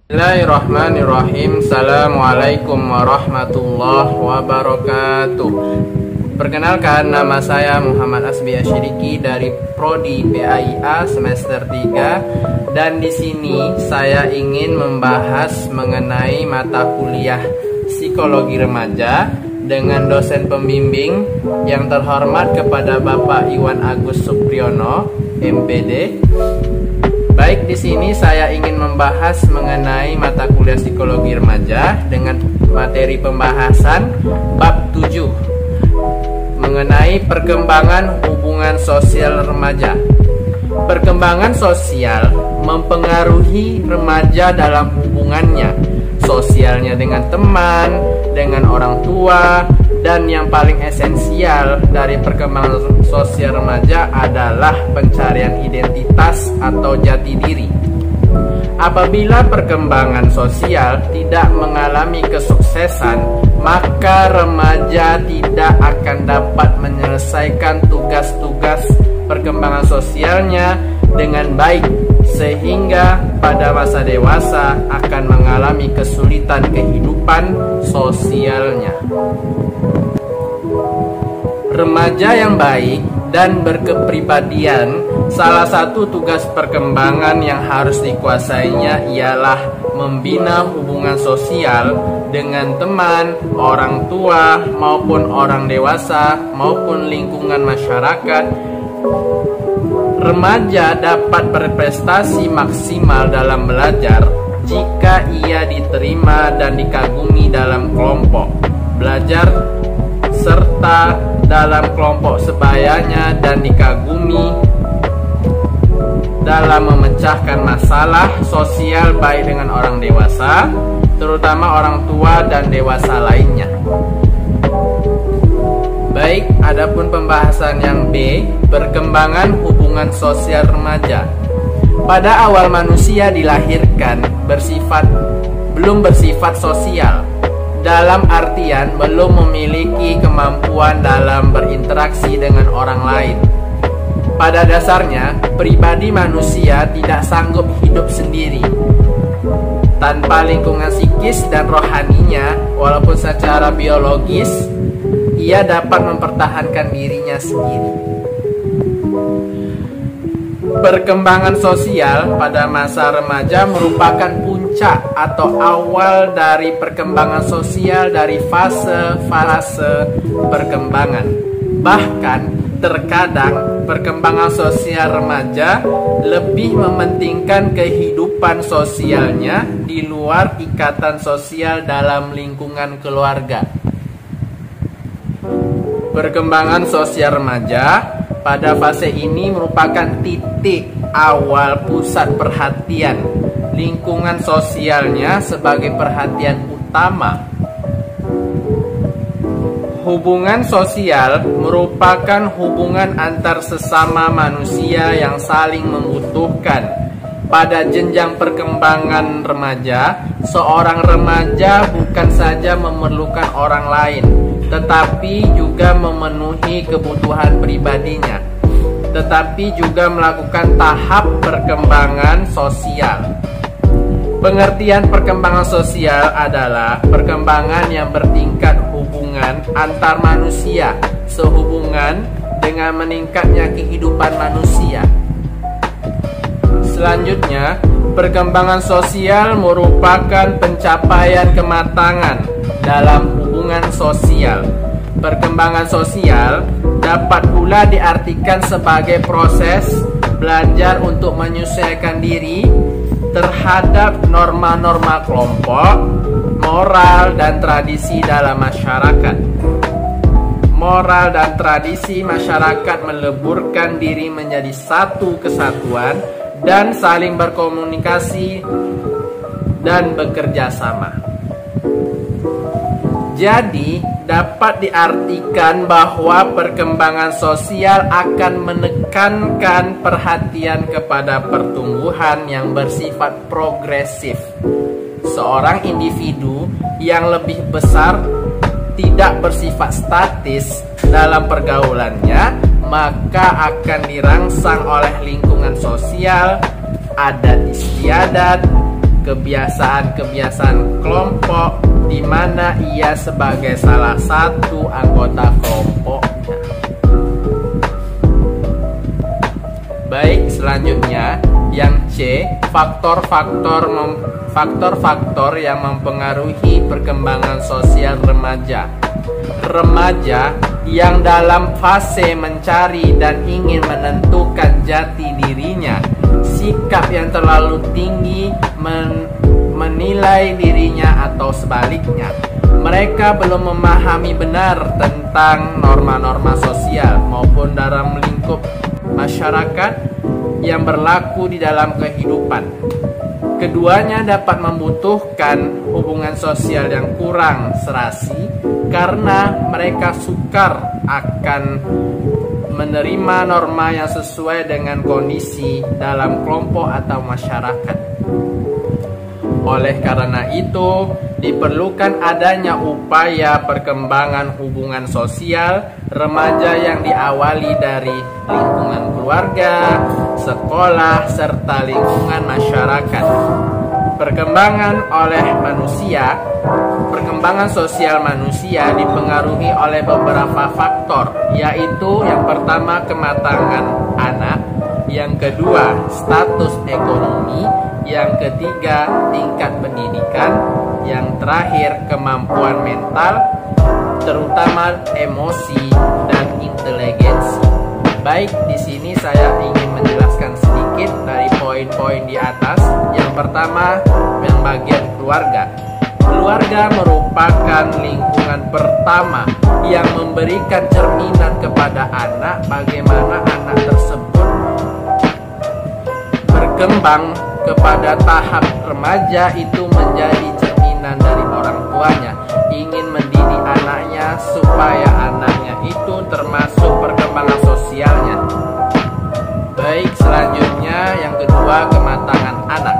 Bismillahirrahmanirrahim. Assalamualaikum warahmatullahi wabarakatuh. Perkenalkan, nama saya Muhammad Asbi Asyidiki dari Prodi PAIA semester 3, dan di sini saya ingin membahas mengenai mata kuliah Psikologi Remaja dengan dosen pembimbing yang terhormat kepada Bapak Iwan Agus Supriyono, MPD. Baik, di sini saya ingin membahas mengenai mata kuliah Psikologi Remaja dengan materi pembahasan bab 7 mengenai perkembangan hubungan sosial remaja. Perkembangan sosial mempengaruhi remaja dalam hubungannya sosialnya dengan teman, dengan orang tua, dan yang paling esensial dari perkembangan sosial remaja adalah pencarian identitas atau jati diri. Apabila perkembangan sosial tidak mengalami kesuksesan, maka remaja tidak akan dapat menyelesaikan tugas-tugas perkembangan sosialnya dengan baik, sehingga pada masa dewasa akan mengalami kesulitan kehidupan sosialnya. Remaja yang baik dan berkepribadian, salah satu tugas perkembangan yang harus dikuasainya ialah membina hubungan sosial dengan teman, orang tua, maupun orang dewasa, maupun lingkungan masyarakat. Remaja dapat berprestasi maksimal dalam belajar jika ia diterima dan dikagumi dalam kelompok belajar serta dalam kelompok sebayanya, dan dikagumi dalam memecahkan masalah sosial baik dengan orang dewasa, terutama orang tua dan dewasa lainnya. Baik, adapun pembahasan yang B, perkembangan hubungan sosial remaja. Pada awal manusia dilahirkan belum bersifat sosial, dalam artian belum memiliki kemampuan dalam berinteraksi dengan orang lain. Pada dasarnya, pribadi manusia tidak sanggup hidup sendiri tanpa lingkungan psikis dan rohaninya. Walaupun secara biologis ia dapat mempertahankan dirinya sendiri. Perkembangan sosial pada masa remaja merupakan puncak atau awal dari perkembangan sosial dari fase-fase perkembangan. Bahkan terkadang perkembangan sosial remaja lebih mementingkan kehidupan sosialnya di luar ikatan sosial dalam lingkungan keluarga. Perkembangan sosial remaja pada fase ini merupakan titik awal pusat perhatian lingkungan sosialnya sebagai perhatian utama. Hubungan sosial merupakan hubungan antar sesama manusia yang saling membutuhkan. Pada jenjang perkembangan remaja, seorang remaja bukan saja memerlukan orang lain, tetapi juga memenuhi kebutuhan pribadinya, tetapi juga melakukan tahap perkembangan sosial. Pengertian perkembangan sosial adalah perkembangan yang bertingkat hubungan antar manusia sehubungan dengan meningkatnya kehidupan manusia. Selanjutnya, perkembangan sosial merupakan pencapaian kematangan dalam hubungan sosial. Perkembangan sosial dapat pula diartikan sebagai proses belajar untuk menyesuaikan diri terhadap norma-norma kelompok, moral, dan tradisi dalam masyarakat. Moral dan tradisi masyarakat meleburkan diri menjadi satu kesatuan dan saling berkomunikasi dan bekerja sama. Jadi, dapat diartikan bahwa perkembangan sosial akan menekankan perhatian kepada pertumbuhan yang bersifat progresif. Seorang individu yang lebih besar tidak bersifat statis dalam pergaulannya, maka akan dirangsang oleh lingkungan sosial, adat istiadat, kebiasaan-kebiasaan kelompok di mana ia sebagai salah satu anggota kelompoknya. Baik, selanjutnya yang C, faktor-faktor yang mempengaruhi perkembangan sosial remaja. Remaja yang dalam fase mencari dan ingin menentukan jati dirinya, sikap yang terlalu tinggi menilai dirinya atau sebaliknya. Mereka belum memahami benar tentang norma-norma sosial maupun dalam lingkup masyarakat yang berlaku di dalam kehidupan. Keduanya dapat membutuhkan hubungan sosial yang kurang serasi karena mereka sukar akan menerima norma yang sesuai dengan kondisi dalam kelompok atau masyarakat. Oleh karena itu, diperlukan adanya upaya perkembangan hubungan sosial remaja yang diawali dari lingkungan keluarga, sekolah, serta lingkungan masyarakat. Perkembangan sosial manusia dipengaruhi oleh beberapa faktor, yaitu yang pertama kematangan anak, yang kedua status ekonomi, yang ketiga tingkat pendidikan, yang terakhir kemampuan mental, terutama emosi dan inteligensi. Baik, di sini saya ingin menjelaskan sedikit dari poin-poin di atas. Yang pertama, yang bagian keluarga. Keluarga merupakan lingkungan pertama yang memberikan cerminan kepada anak bagaimana anak tersebut berkembang kepada tahap remaja itu menjadi cerminan dari orang tuanya. Ingin mendidik anaknya supaya anaknya itu termasuk perkembangan sosialnya. Baik, selanjutnya yang kedua kematangan anak.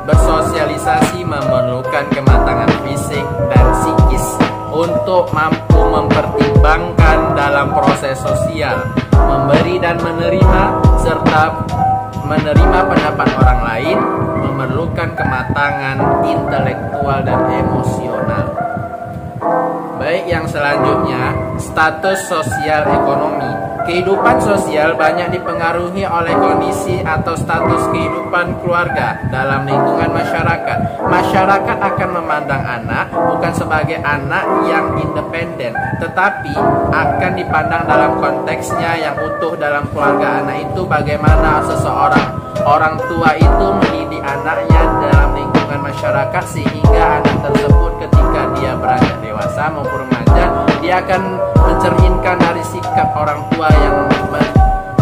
Bersosialisasi memerlukan kematangan fisik dan psikis untuk mampu mempertimbangkan dalam proses sosial, memberi dan menerima, serta menerima pendapat orang lain, memerlukan kematangan intelektual dan emosional. Baik, yang selanjutnya, status sosial ekonomi. Kehidupan sosial banyak dipengaruhi oleh kondisi atau status kehidupan keluarga dalam lingkungan masyarakat. Masyarakat akan memandang anak bukan sebagai anak yang independen, tetapi akan dipandang dalam konteksnya yang utuh dalam keluarga anak itu, bagaimana orang tua itu mendidik anaknya dalam lingkungan masyarakat sehingga anak tersebut ketika dia beranjak dewasa maupun remaja, dia akan mencerminkan dari sikap orang tua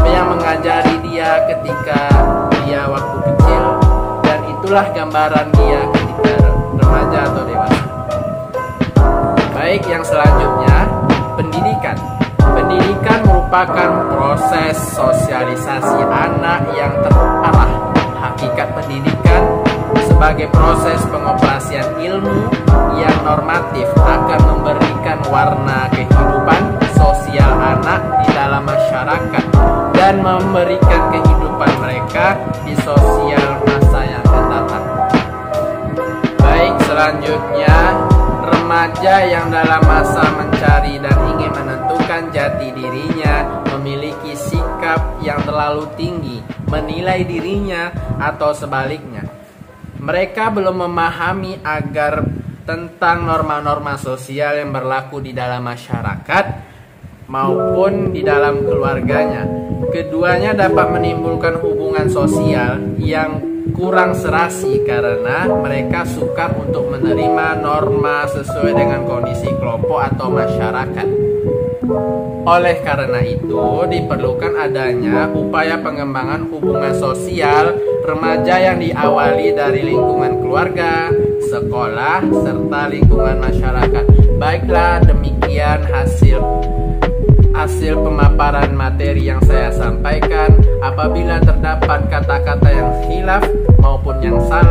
yang mengajari dia ketika dia waktu kecil, dan itulah gambaran dia ketika remaja atau dewasa. Baik, yang selanjutnya pendidikan. Pendidikan merupakan proses sosialisasi anak yang terarah. Hakikat pendidikan sebagai proses pengoperasian ilmu yang normatif akan memberikan warna kehidupan sosial anak di dalam masyarakat dan memberikan kehidupan mereka di sosial masa yang akan datang. Baik, selanjutnya remaja yang dalam masa mencari dan ingin menentukan jati dirinya memiliki sikap yang terlalu tinggi, menilai dirinya atau sebaliknya. Mereka belum memahami agar tentang norma-norma sosial yang berlaku di dalam masyarakat maupun di dalam keluarganya. Keduanya dapat menimbulkan hubungan sosial yang kurang serasi karena mereka sukar untuk menerima norma sesuai dengan kondisi kelompok atau masyarakat. Oleh karena itu, diperlukan adanya upaya pengembangan hubungan sosial remaja yang diawali dari lingkungan keluarga, sekolah, serta lingkungan masyarakat. Baiklah, demikian hasil pemaparan materi yang saya sampaikan. Apabila terdapat kata-kata yang khilaf maupun yang salah,